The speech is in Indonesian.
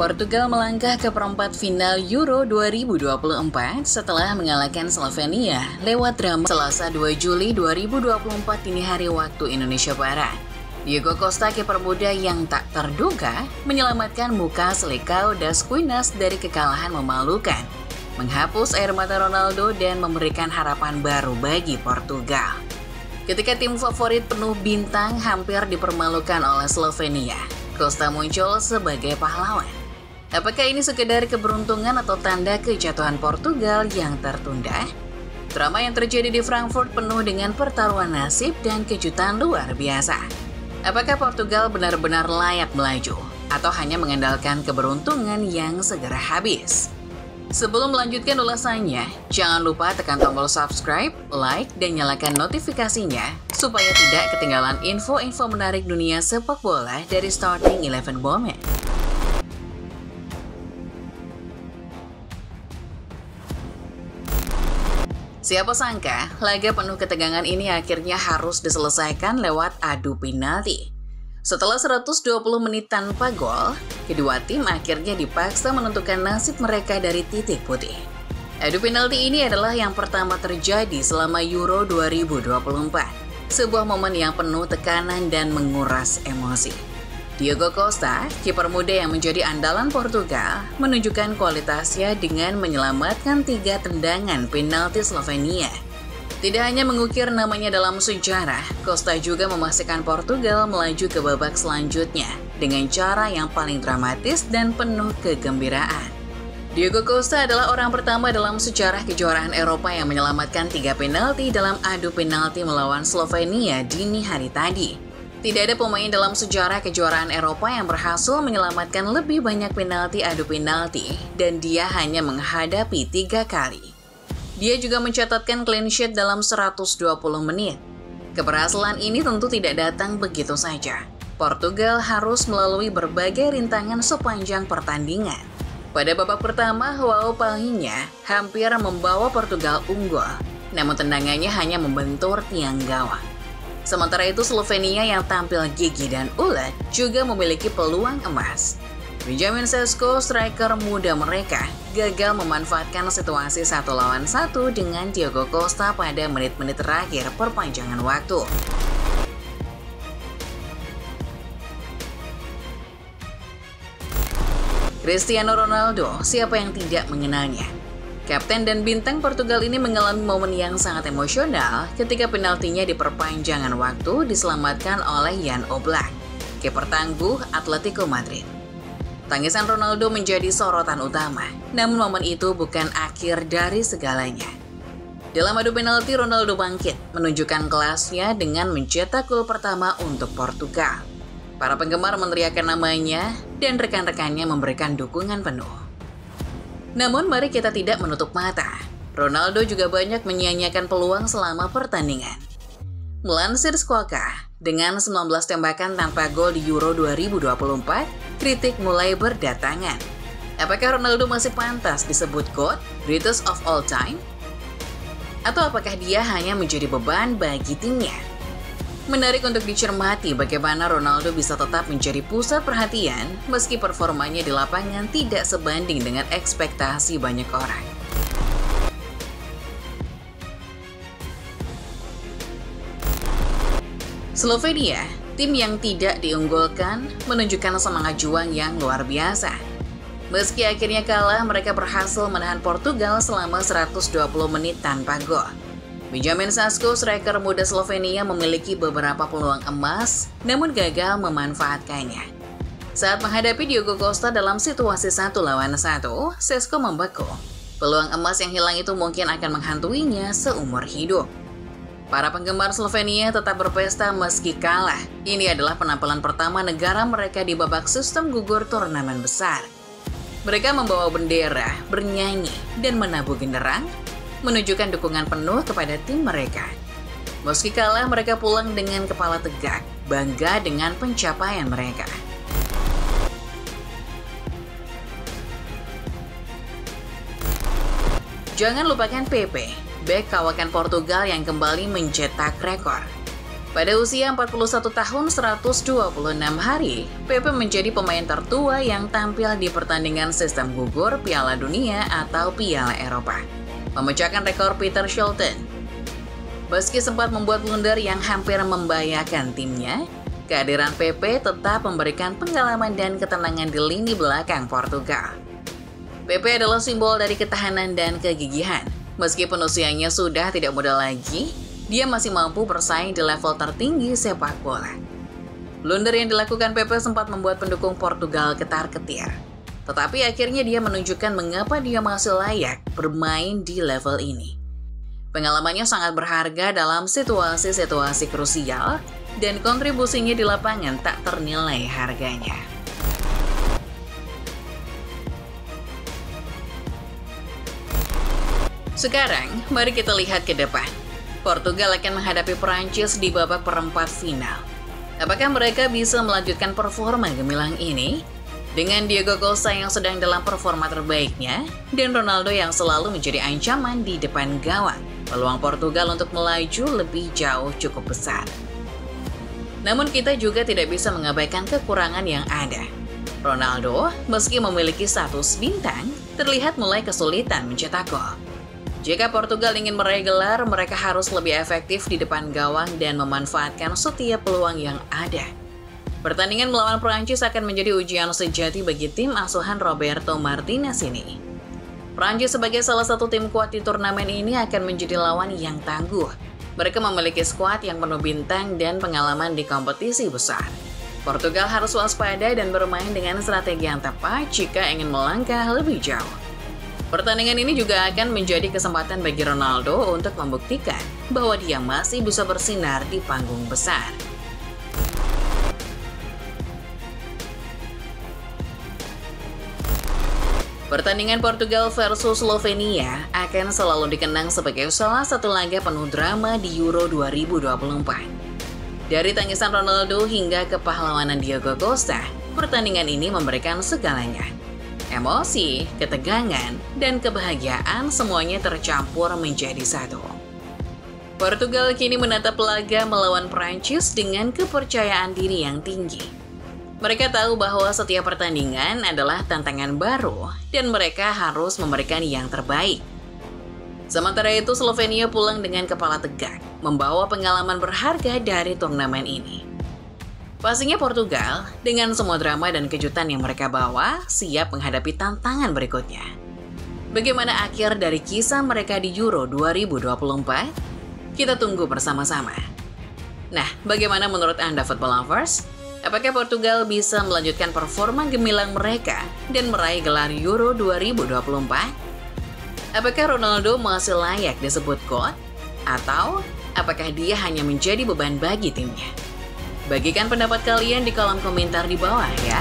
Portugal melangkah ke perempat final Euro 2024 setelah mengalahkan Slovenia lewat drama Selasa 2 Juli 2024 dini hari waktu Indonesia Barat. Diego Costa, kiper muda yang tak terduga, menyelamatkan muka Selecao das Quinas dari kekalahan memalukan, menghapus air mata Ronaldo dan memberikan harapan baru bagi Portugal. Ketika tim favorit penuh bintang hampir dipermalukan oleh Slovenia, Costa muncul sebagai pahlawan. Apakah ini sekedar keberuntungan atau tanda kejatuhan Portugal yang tertunda? Drama yang terjadi di Frankfurt penuh dengan pertaruhan nasib dan kejutan luar biasa. Apakah Portugal benar-benar layak melaju atau hanya mengandalkan keberuntungan yang segera habis? Sebelum melanjutkan ulasannya, jangan lupa tekan tombol subscribe, like, dan nyalakan notifikasinya supaya tidak ketinggalan info-info menarik dunia sepak bola dari Starting 11 Moment. Siapa sangka, laga penuh ketegangan ini akhirnya harus diselesaikan lewat adu penalti. Setelah 120 menit tanpa gol, kedua tim akhirnya dipaksa menentukan nasib mereka dari titik putih. Adu penalti ini adalah yang pertama terjadi selama Euro 2024, sebuah momen yang penuh tekanan dan menguras emosi. Diego Costa, kiper muda yang menjadi andalan Portugal, menunjukkan kualitasnya dengan menyelamatkan 3 tendangan penalti Slovenia. Tidak hanya mengukir namanya dalam sejarah, Costa juga memastikan Portugal melaju ke babak selanjutnya dengan cara yang paling dramatis dan penuh kegembiraan. Diego Costa adalah orang pertama dalam sejarah kejuaraan Eropa yang menyelamatkan 3 penalti dalam adu penalti melawan Slovenia dini hari tadi. Tidak ada pemain dalam sejarah kejuaraan Eropa yang berhasil menyelamatkan lebih banyak penalti adu penalti, dan dia hanya menghadapi 3 kali. Dia juga mencatatkan clean sheet dalam 120 menit. Keberhasilan ini tentu tidak datang begitu saja. Portugal harus melalui berbagai rintangan sepanjang pertandingan. Pada babak pertama, João Palhinha hampir membawa Portugal unggul, namun tendangannya hanya membentur tiang gawang. Sementara itu, Slovenia yang tampil gigih dan ulet juga memiliki peluang emas. Benjamin Sesko, striker muda mereka, gagal memanfaatkan situasi 1-1 dengan Diego Costa pada menit-menit terakhir perpanjangan waktu. Cristiano Ronaldo, siapa yang tidak mengenalnya? Kapten dan bintang Portugal ini mengalami momen yang sangat emosional ketika penaltinya di perpanjangan waktu diselamatkan oleh Jan Oblak, kiper tangguh Atletico Madrid. Tangisan Ronaldo menjadi sorotan utama, namun momen itu bukan akhir dari segalanya. Dalam adu penalti, Ronaldo bangkit, menunjukkan kelasnya dengan mencetak gol pertama untuk Portugal. Para penggemar meneriakkan namanya dan rekan-rekannya memberikan dukungan penuh. Namun mari kita tidak menutup mata, Ronaldo juga banyak menyia-nyiakan peluang selama pertandingan. Melansir Squawka, dengan 19 tembakan tanpa gol di Euro 2024, kritik mulai berdatangan. Apakah Ronaldo masih pantas disebut GOAT, greatest of all time? Atau apakah dia hanya menjadi beban bagi timnya? Menarik untuk dicermati bagaimana Ronaldo bisa tetap menjadi pusat perhatian meski performanya di lapangan tidak sebanding dengan ekspektasi banyak orang. Slovenia, tim yang tidak diunggulkan, menunjukkan semangat juang yang luar biasa. Meski akhirnya kalah, mereka berhasil menahan Portugal selama 120 menit tanpa gol. Benjamin Sesko, striker muda Slovenia, memiliki beberapa peluang emas, namun gagal memanfaatkannya. Saat menghadapi Diego Costa dalam situasi 1-1, Sesko membeku. Peluang emas yang hilang itu mungkin akan menghantuinya seumur hidup. Para penggemar Slovenia tetap berpesta meski kalah. Ini adalah penampilan pertama negara mereka di babak sistem gugur turnamen besar. Mereka membawa bendera, bernyanyi, dan menabuh genderang, menunjukkan dukungan penuh kepada tim mereka. Meski kalah, mereka pulang dengan kepala tegak, bangga dengan pencapaian mereka. Jangan lupakan Pepe, bek kawakan Portugal yang kembali mencetak rekor. Pada usia 41 tahun 126 hari, Pepe menjadi pemain tertua yang tampil di pertandingan sistem gugur Piala Dunia atau Piala Eropa, memecahkan rekor Peter Shilton. Meski sempat membuat blunder yang hampir membahayakan timnya, kehadiran Pepe tetap memberikan pengalaman dan ketenangan di lini belakang Portugal. Pepe adalah simbol dari ketahanan dan kegigihan. Meskipun usianya sudah tidak muda lagi, dia masih mampu bersaing di level tertinggi sepak bola. Blunder yang dilakukan Pepe sempat membuat pendukung Portugal ketar-ketir. Tetapi akhirnya dia menunjukkan mengapa dia masih layak bermain di level ini. Pengalamannya sangat berharga dalam situasi-situasi krusial, dan kontribusinya di lapangan tak ternilai harganya. Sekarang, mari kita lihat ke depan. Portugal akan menghadapi Prancis di babak perempat final. Apakah mereka bisa melanjutkan performa gemilang ini? Dengan Diego Costa yang sedang dalam performa terbaiknya, dan Ronaldo yang selalu menjadi ancaman di depan gawang, peluang Portugal untuk melaju lebih jauh cukup besar. Namun kita juga tidak bisa mengabaikan kekurangan yang ada. Ronaldo, meski memiliki status bintang, terlihat mulai kesulitan mencetak gol. Jika Portugal ingin meraih gelar, mereka harus lebih efektif di depan gawang dan memanfaatkan setiap peluang yang ada. Pertandingan melawan Prancis akan menjadi ujian sejati bagi tim asuhan Roberto Martinez ini. Prancis sebagai salah satu tim kuat di turnamen ini akan menjadi lawan yang tangguh. Mereka memiliki skuad yang penuh bintang dan pengalaman di kompetisi besar. Portugal harus waspada dan bermain dengan strategi yang tepat jika ingin melangkah lebih jauh. Pertandingan ini juga akan menjadi kesempatan bagi Ronaldo untuk membuktikan bahwa dia masih bisa bersinar di panggung besar. Pertandingan Portugal versus Slovenia akan selalu dikenang sebagai salah satu laga penuh drama di Euro 2024. Dari tangisan Ronaldo hingga kepahlawanan Diego Costa, pertandingan ini memberikan segalanya. Emosi, ketegangan, dan kebahagiaan semuanya tercampur menjadi satu. Portugal kini menatap laga melawan Prancis dengan kepercayaan diri yang tinggi. Mereka tahu bahwa setiap pertandingan adalah tantangan baru dan mereka harus memberikan yang terbaik. Sementara itu, Slovenia pulang dengan kepala tegak, membawa pengalaman berharga dari turnamen ini. Pastinya Portugal, dengan semua drama dan kejutan yang mereka bawa, siap menghadapi tantangan berikutnya. Bagaimana akhir dari kisah mereka di Euro 2024? Kita tunggu bersama-sama. Nah, bagaimana menurut Anda football lovers? Apakah Portugal bisa melanjutkan performa gemilang mereka dan meraih gelar Euro 2024? Apakah Ronaldo masih layak disebut GOAT? Atau apakah dia hanya menjadi beban bagi timnya? Bagikan pendapat kalian di kolom komentar di bawah ya.